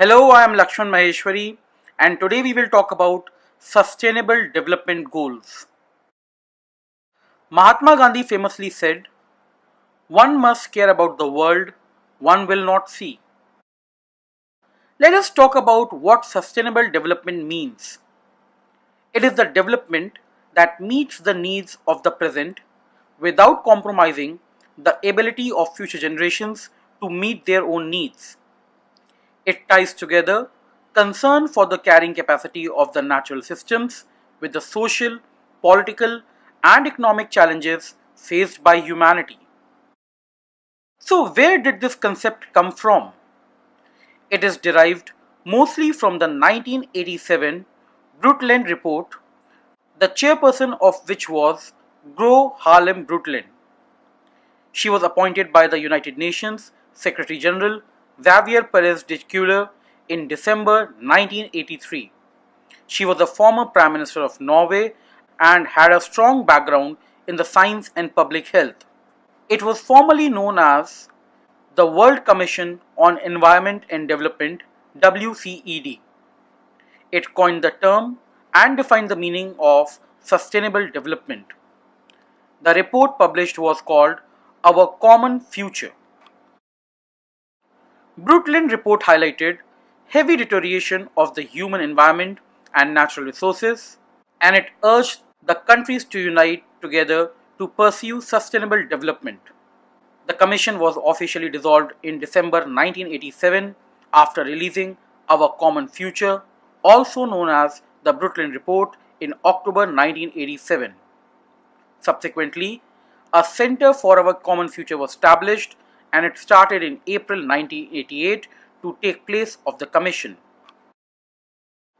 Hello, I am Lakshman Maaheshwary, and today we will talk about Sustainable Development Goals. Mahatma Gandhi famously said, "One must care about the world one will not see." Let us talk about what sustainable development means. It is the development that meets the needs of the present without compromising the ability of future generations to meet their own needs. It ties together concern for the carrying capacity of the natural systems with the social, political, and economic challenges faced by humanity. So, where did this concept come from? It is derived mostly from the 1987 Brundtland Report, the chairperson of which was Gro Harlem Brundtland. She was appointed by the United Nations Secretary General Xavier Perez de Cuellar in December 1983. She was the former Prime Minister of Norway and had a strong background in the science and public health. It was formerly known as the World Commission on Environment and Development, WCED. It coined the term and defined the meaning of sustainable development. The report published was called Our Common Future. Brundtland report highlighted heavy deterioration of the human environment and natural resources, and it urged the countries to unite together to pursue sustainable development. The commission was officially dissolved in December 1987 after releasing Our Common Future, also known as the Brundtland Report, in October 1987. Subsequently, a Center for Our Common Future was established, and it started in April 1988 to take place of the commission.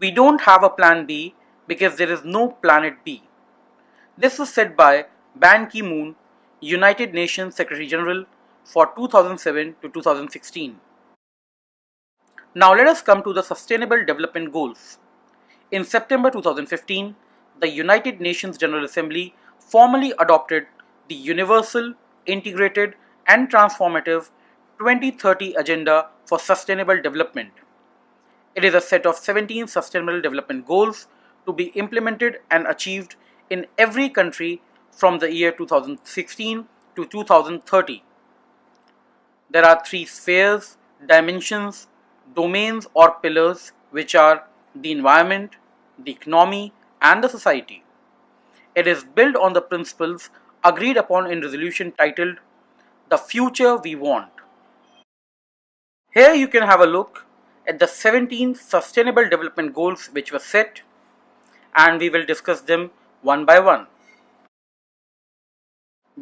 We don't have a plan B because there is no planet B. This was said by Ban Ki-moon, United Nations Secretary General for 2007 to 2016. Now let us come to the Sustainable Development Goals. In September 2015, the United Nations General Assembly formally adopted the Universal, Integrated and Transformative 2030 Agenda for Sustainable Development. It is a set of 17 Sustainable Development Goals to be implemented and achieved in every country from the year 2016 to 2030. There are three spheres, dimensions, domains or pillars, which are the environment, the economy and the society. It is built on the principles agreed upon in resolution titled The Future We Want. Here you can have a look at the 17 Sustainable Development Goals which were set, and we will discuss them one by one.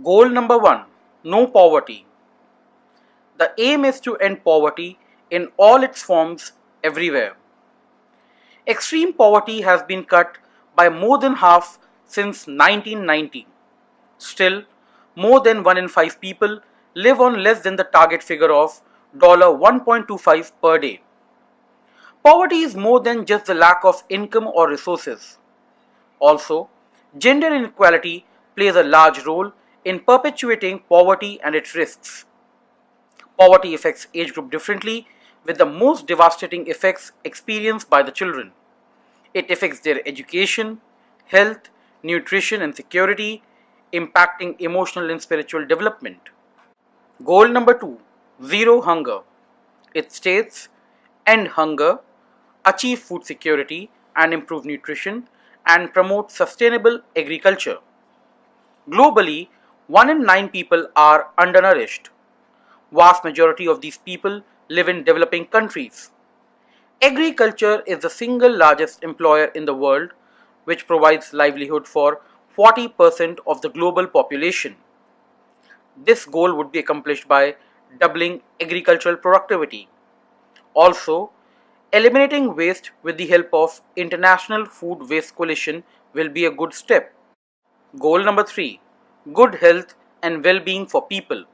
Goal number 1. No poverty. The aim is to end poverty in all its forms everywhere. Extreme poverty has been cut by more than half since 1990. Still, more than 1 in 5 people live on less than the target figure of $1.25 per day. Poverty is more than just the lack of income or resources. Also, gender inequality plays a large role in perpetuating poverty and its risks. Poverty affects age group differently, with the most devastating effects experienced by the children. It affects their education, health, nutrition and security, impacting emotional and spiritual development. Goal number 2. Zero hunger. It states, end hunger, achieve food security and improve nutrition, and promote sustainable agriculture. Globally, 1 in 9 people are undernourished. Vast majority of these people live in developing countries. Agriculture is the single largest employer in the world, which provides livelihood for 40% of the global population. This goal would be accomplished by doubling agricultural productivity. Also, eliminating waste with the help of International Food Waste Coalition will be a good step. Goal number 3. Good health and well-being for people.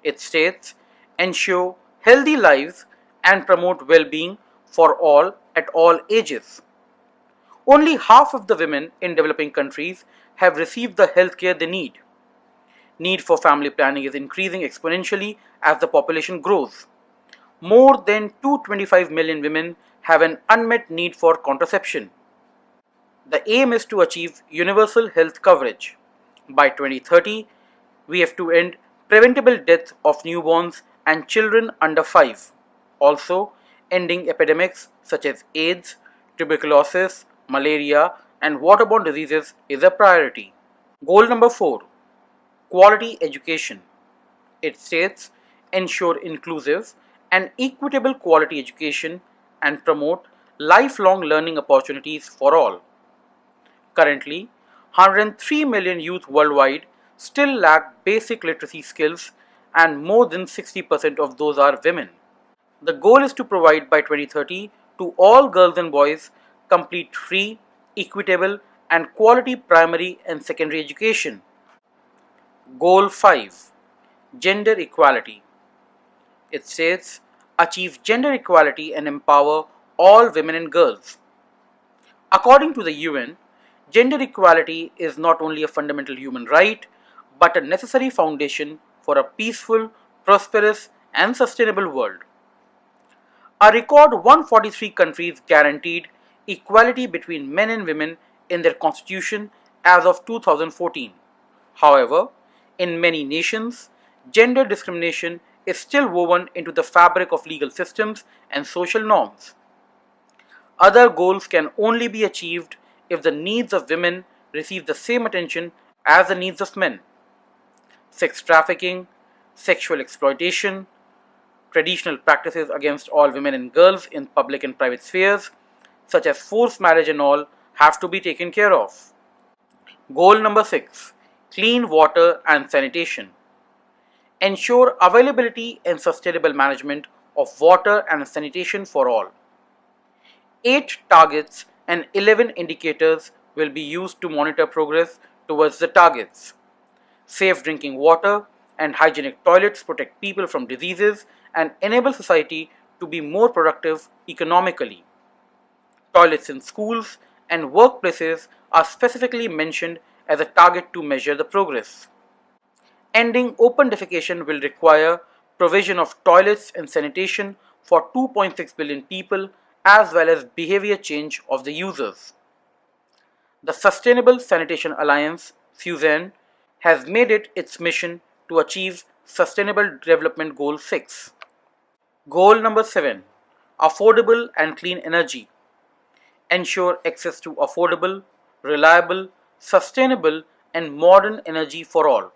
It states, ensure healthy lives and promote well-being for all at all ages. Only half of the women in developing countries have received the healthcare they need. Need for family planning is increasing exponentially as the population grows. More than 225 million women have an unmet need for contraception. The aim is to achieve universal health coverage. By 2030, we have to end preventable death of newborns and children under 5. Also, ending epidemics such as AIDS, tuberculosis, malaria, and waterborne diseases is a priority. Goal number 4, quality education. It states ensure inclusive and equitable quality education and promote lifelong learning opportunities for all. Currently, 103 million youth worldwide still lack basic literacy skills, and more than 60% of those are women. The goal is to provide by 2030 to all girls and boys complete free, equitable, and quality primary and secondary education. Goal 5, Gender Equality. It states achieve gender equality and empower all women and girls. According to the UN, gender equality is not only a fundamental human right but a necessary foundation for a peaceful, prosperous, and sustainable world. A record 143 countries guaranteed equality between men and women in their constitution as of 2014. However, in many nations, gender discrimination is still woven into the fabric of legal systems and social norms. Other goals can only be achieved if the needs of women receive the same attention as the needs of men. Sex trafficking, sexual exploitation, traditional practices against all women and girls in public and private spheres, such as forced marriage and all, have to be taken care of. Goal number 6, clean water and sanitation. Ensure availability and sustainable management of water and sanitation for all. 8 targets and 11 indicators will be used to monitor progress towards the targets. Safe drinking water and hygienic toilets protect people from diseases and enable society to be more productive economically. Toilets in schools and workplaces are specifically mentioned as a target to measure the progress. Ending open defecation will require provision of toilets and sanitation for 2.6 billion people as well as behavior change of the users. The Sustainable Sanitation Alliance, SUSAN, has made it its mission to achieve Sustainable Development Goal 6. Goal number 7, affordable and clean energy. Ensure access to affordable, reliable, sustainable, and modern energy for all.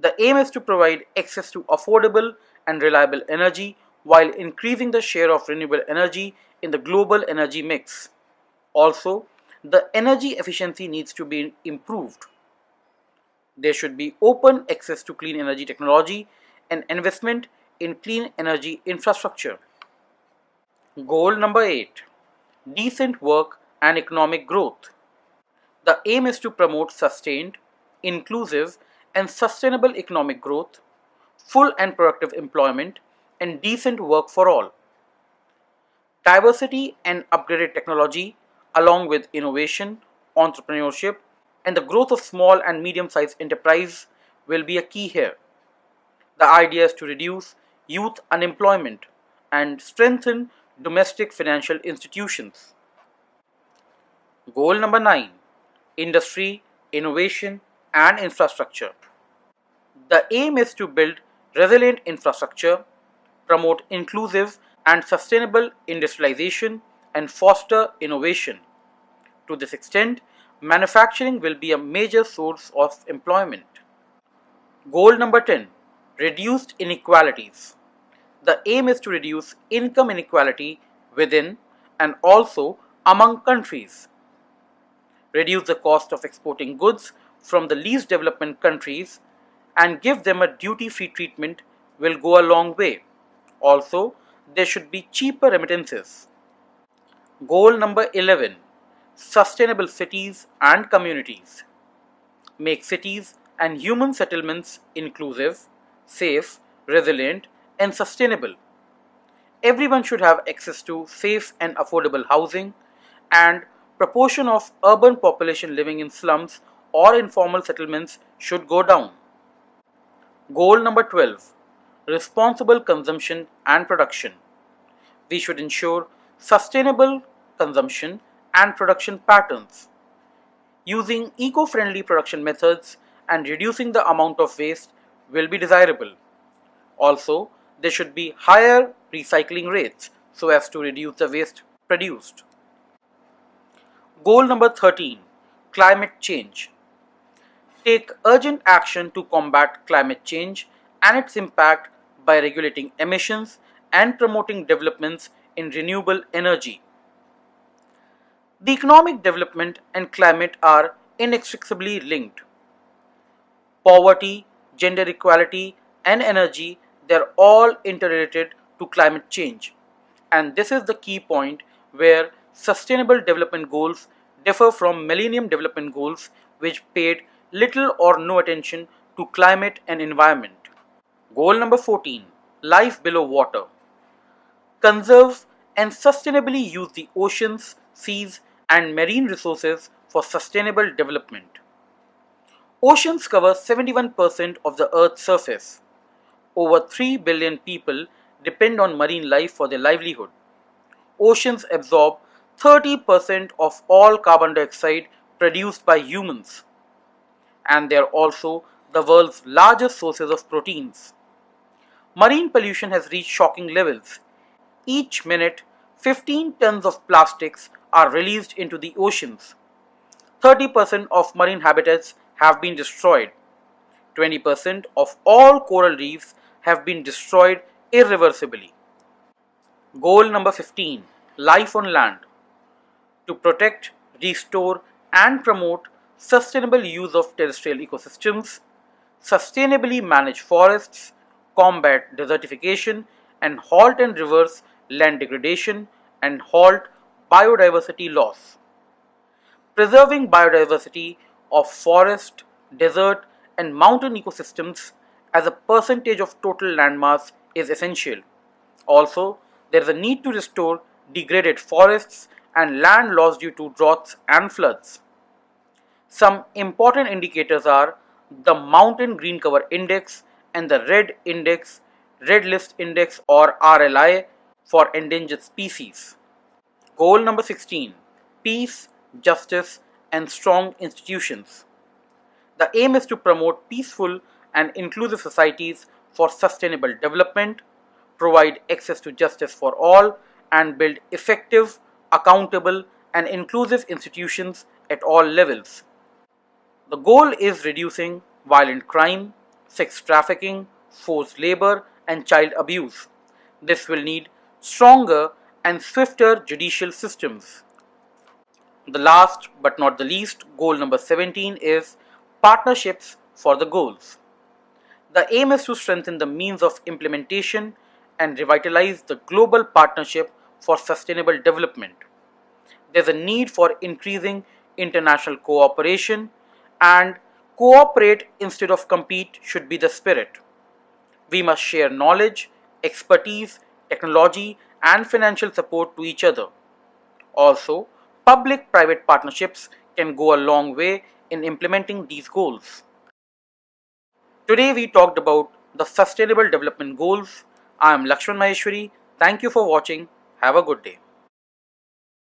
The aim is to provide access to affordable and reliable energy while increasing the share of renewable energy in the global energy mix. Also, the energy efficiency needs to be improved. There should be open access to clean energy technology and investment in clean energy infrastructure. Goal number 8, decent work and economic growth. The aim is to promote sustained, inclusive, and sustainable economic growth, full and productive employment, and decent work for all. Diversity and upgraded technology, along with innovation, entrepreneurship, and the growth of small and medium-sized enterprise will be a key here. The idea is to reduce youth unemployment and strengthen domestic financial institutions. Goal number 9, industry, innovation, and infrastructure. The aim is to build resilient infrastructure, promote inclusive and sustainable industrialization, and foster innovation. To this extent, manufacturing will be a major source of employment. Goal number 10, reduced inequalities. The aim is to reduce income inequality within and also among countries. Reduce the cost of exporting goods from the least developed countries and give them a duty-free treatment will go a long way. Also, there should be cheaper remittances. Goal number 11, sustainable cities and communities. Make cities and human settlements inclusive, safe, resilient, and sustainable. Everyone should have access to safe and affordable housing, and proportion of urban population living in slums or informal settlements should go down. Goal number 12, responsible consumption and production. We should ensure sustainable consumption and production patterns. Using eco-friendly production methods and reducing the amount of waste will be desirable. Also, there should be higher recycling rates so as to reduce the waste produced. Goal number 13. Climate change. Take urgent action to combat climate change and its impact by regulating emissions and promoting developments in renewable energy. The economic development and climate are inextricably linked. Poverty, gender equality, and energy, they're all interrelated to climate change. And this is the key point where Sustainable Development Goals differ from Millennium Development Goals, which paid little or no attention to climate and environment. Goal number 14. Life below water. Conserve and sustainably use the oceans, seas, and marine resources for sustainable development. Oceans cover 71% of the Earth's surface. Over 3 billion people depend on marine life for their livelihood. Oceans absorb 30% of all carbon dioxide produced by humans. And they are also the world's largest sources of proteins. Marine pollution has reached shocking levels. Each minute, 15 tons of plastics are released into the oceans. 30% of marine habitats have been destroyed. 20% of all coral reefs have been destroyed irreversibly. Goal number 15. Life on land. To protect, restore, and promote sustainable use of terrestrial ecosystems, sustainably manage forests, combat desertification, and halt and reverse land degradation, and halt biodiversity loss. Preserving biodiversity of forest, desert, and mountain ecosystems as a percentage of total landmass is essential. Also, there is a need to restore degraded forests and land lost due to droughts and floods. Some important indicators are the Mountain Green Cover Index and the Red List Index or RLI for endangered species. Goal number 16. Peace, justice, and strong institutions. The aim is to promote peaceful and inclusive societies for sustainable development, provide access to justice for all, and build effective, accountable, and inclusive institutions at all levels. The goal is reducing violent crime, sex trafficking, forced labor, and child abuse. This will need stronger and swifter judicial systems. The last but not the least, goal number 17 is partnerships for the goals. The aim is to strengthen the means of implementation and revitalize the global partnership for sustainable development. There's a need for increasing international cooperation, and cooperate instead of compete should be the spirit. We must share knowledge, expertise, technology, and financial support to each other. Also, public-private partnerships can go a long way in implementing these goals. Today we talked about the Sustainable Development Goals. I am Lakshman Maaheshwary. Thank you for watching. Have a good day.